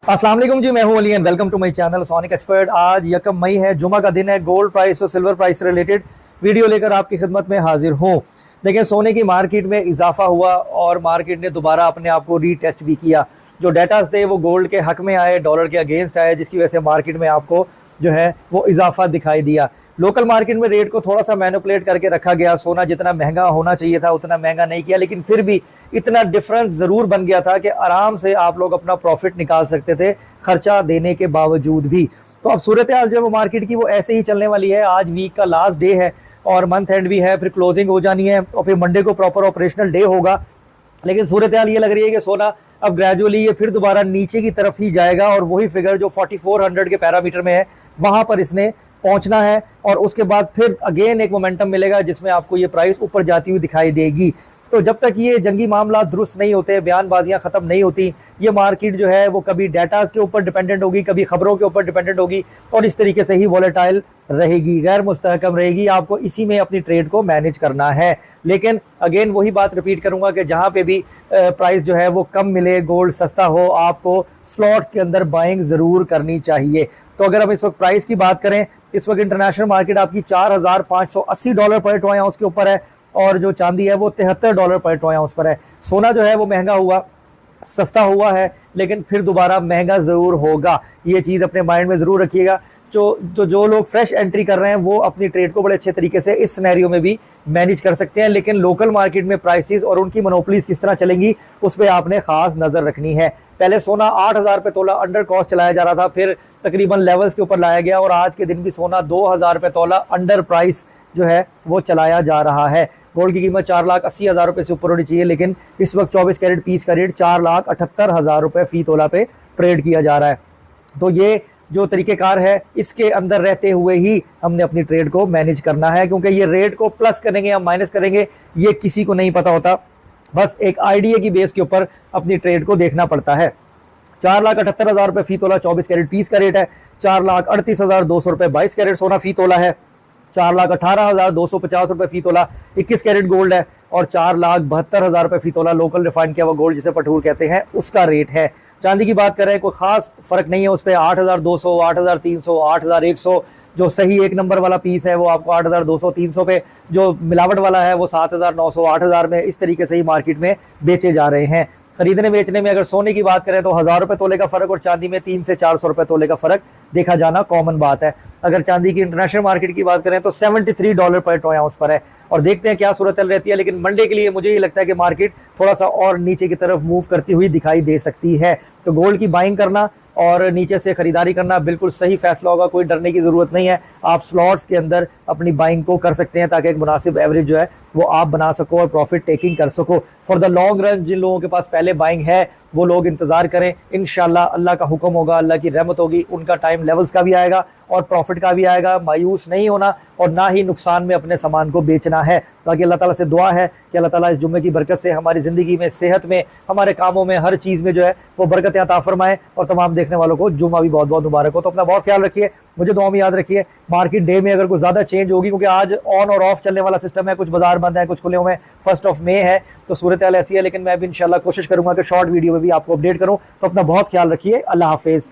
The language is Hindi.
अस्सलाम वालेकुम जी, मैं हूं Ali and welcome to my channel sonic expert. आज 1 मई है, जुमा का दिन है। गोल्ड प्राइस और सिल्वर प्राइस से रिलेटेड वीडियो लेकर आपकी खिदमत में हाजिर हूं। देखिए, सोने की मार्केट में इजाफा हुआ और मार्केट ने दोबारा अपने आप को रीटेस्ट भी किया। जो डेटास थे वो गोल्ड के हक में आए, डॉलर के अगेंस्ट आए, जिसकी वजह से मार्केट में आपको जो है वो इजाफा दिखाई दिया। लोकल मार्केट में रेट को थोड़ा सा मैनिपुलेट करके रखा गया। सोना जितना महंगा होना चाहिए था उतना महंगा नहीं किया, लेकिन फिर भी इतना डिफरेंस ज़रूर बन गया था कि आराम से आप लोग अपना प्रॉफिट निकाल सकते थे खर्चा देने के बावजूद भी। तो अब सूरत हाल जो है वो मार्केट की वो ऐसे ही चलने वाली है। आज वीक का लास्ट डे है और मंथ एंड भी है, फिर क्लोजिंग हो जानी है और फिर मंडे को प्रॉपर ऑपरेशनल डे होगा। लेकिन सूरत हाल ये लग रही है कि सोना अब ग्रेजुअली ये फिर दोबारा नीचे की तरफ ही जाएगा और वही फिगर जो 4400 के पैरामीटर में है वहां पर इसने पहुंचना है और उसके बाद फिर अगेन एक मोमेंटम मिलेगा जिसमें आपको ये प्राइस ऊपर जाती हुई दिखाई देगी। तो जब तक ये जंगी मामला दुरुस्त नहीं होते, बयानबाजियां ख़त्म नहीं होती, ये मार्केट जो है वो कभी डेटास के ऊपर डिपेंडेंट होगी, कभी खबरों के ऊपर डिपेंडेंट होगी और इस तरीके से ही वॉलेटाइल रहेगी, गैर मुस्तहकम रहेगी। आपको इसी में अपनी ट्रेड को मैनेज करना है। लेकिन अगेन वही बात रिपीट करूंगा कि जहाँ पे भी प्राइस जो है वो कम मिले, गोल्ड सस्ता हो, आपको स्लॉट्स के अंदर बाइंग ज़रूर करनी चाहिए। तो अगर हम इस वक्त प्राइस की बात करें, इस वक्त इंटरनेशनल मार्केट आपकी $4580 पर ट्रॉय आउंस के ऊपर है और जो चांदी है वो $73 पर ट्रॉय आउंस पर है। सोना जो है वो महंगा हुआ, सस्ता हुआ है, लेकिन फिर दोबारा महंगा ज़रूर होगा। ये चीज़ अपने माइंड में ज़रूर रखिएगा। जो लोग फ्रेश एंट्री कर रहे हैं वो अपनी ट्रेड को बड़े अच्छे तरीके से इस सिनेरियो में भी मैनेज कर सकते हैं। लेकिन लोकल मार्केट में प्राइसेस और उनकी मोनोपोलीज किस तरह चलेंगी उस पर आपने ख़ास नज़र रखनी है। पहले सोना 8000 पे तोला अंडर कॉस्ट चलाया जा रहा था, फिर तकरीबन लेवल्स के ऊपर लाया गया और आज के दिन भी सोना 2000 पे तोला अंडर प्राइस जो है वो चलाया जा रहा है। गोल्ड की कीमत 4,80,000 रुपये से ऊपर होनी चाहिए, लेकिन इस वक्त 24 कैरेट पीस का रेट 4,78,000 रुपये फ़ी तोला पे ट्रेड किया जा रहा है। तो ये जो तरीक़ेकार है इसके अंदर रहते हुए ही हमने अपनी ट्रेड को मैनेज करना है, क्योंकि ये रेट को प्लस करेंगे या माइनस करेंगे ये किसी को नहीं पता होता। बस एक आइडिया की बेस के ऊपर अपनी ट्रेड को देखना पड़ता है। 4,78,000 रुपये फ़ी तोला 24 कैरेट पीस का रेट है। 4,38,200 रुपये 22 कैरेट सोना फ़ी तोला है। 4,18,250 रुपये फ़ी तोला 21 कैरेट गोल्ड है और 4,72,000 रुपये फ़ी तोला लोकल रिफाइंड किया हुआ गोल्ड जिसे पठूर कहते हैं उसका रेट है। चांदी की बात करें कोई ख़ास फ़र्क नहीं है उस पर। 8,200, 8,300, 8,100 जो सही एक नंबर वाला पीस है वो आपको 8,200, 300 पे, जो मिलावट वाला है वो 7,900, 8,000 में, इस तरीके से ही मार्केट में बेचे जा रहे हैं। खरीदने बेचने में अगर सोने की बात करें तो 1000 रुपये तोले का फ़र्क और चांदी में 300 से 400 रुपये तोले का फ़र्क देखा जाना कॉमन बात है। अगर चांदी की इंटरनेशनल मार्केट की बात करें तो $73 पर ट्रॉय आउंस पर है और देखते हैं क्या सूरत रहती है। लेकिन मंडे के लिए मुझे ये लगता है कि मार्केट थोड़ा सा और नीचे की तरफ मूव करती हुई दिखाई दे सकती है। तो गोल्ड की बाइंग करना और नीचे से ख़रीदारी करना बिल्कुल सही फैसला होगा, कोई डरने की ज़रूरत नहीं है। आप स्लॉट्स के अंदर अपनी बाइंग को कर सकते हैं ताकि एक मुनासिब एवरेज जो है वो आप बना सको और प्रॉफिट टेकिंग कर सको फॉर द लॉन्ग रन। जिन लोगों के पास पहले बाइंग है वो लोग इंतज़ार करें, इंशाल्लाह अल्लाह का हुक्म होगा, अल्लाह की रहमत होगी, उनका टाइम लेवल्स का भी आएगा और प्रॉफिट का भी आएगा। मायूस नहीं होना और ना ही नुकसान में अपने सामान को बेचना है। बाकी अल्लाह ताला से दुआ है कि अल्लाह ताला इस जुम्मे की बरकत से हमारी ज़िंदगी में, सेहत में, हमारे कामों में, हर चीज़ में जो है वो बरकत अता फरमाए और तमाम देखने वालों को जुम्मा भी बहुत बहुत मुबारक हो। तो अपना बहुत ख्याल रखिए, मुझे दुआ में याद रखिए। मार्केट डे में अगर कुछ ज़्यादा चेंज होगी, क्योंकि आज ऑन और ऑफ चलने वाला सिस्टम है, कुछ बाजार बंद है, कुछ खुले हुए हैं, 1 मई है, तो सूरत हाल ऐसी है। लेकिन मैं भी इंशाल्लाह कोशिश करूँगा कि शॉर्ट वीडियो में भी आपको अपडेट करूँ। तो अपना बहुत ख्याल रखिए। अल्लाह हाफिज़।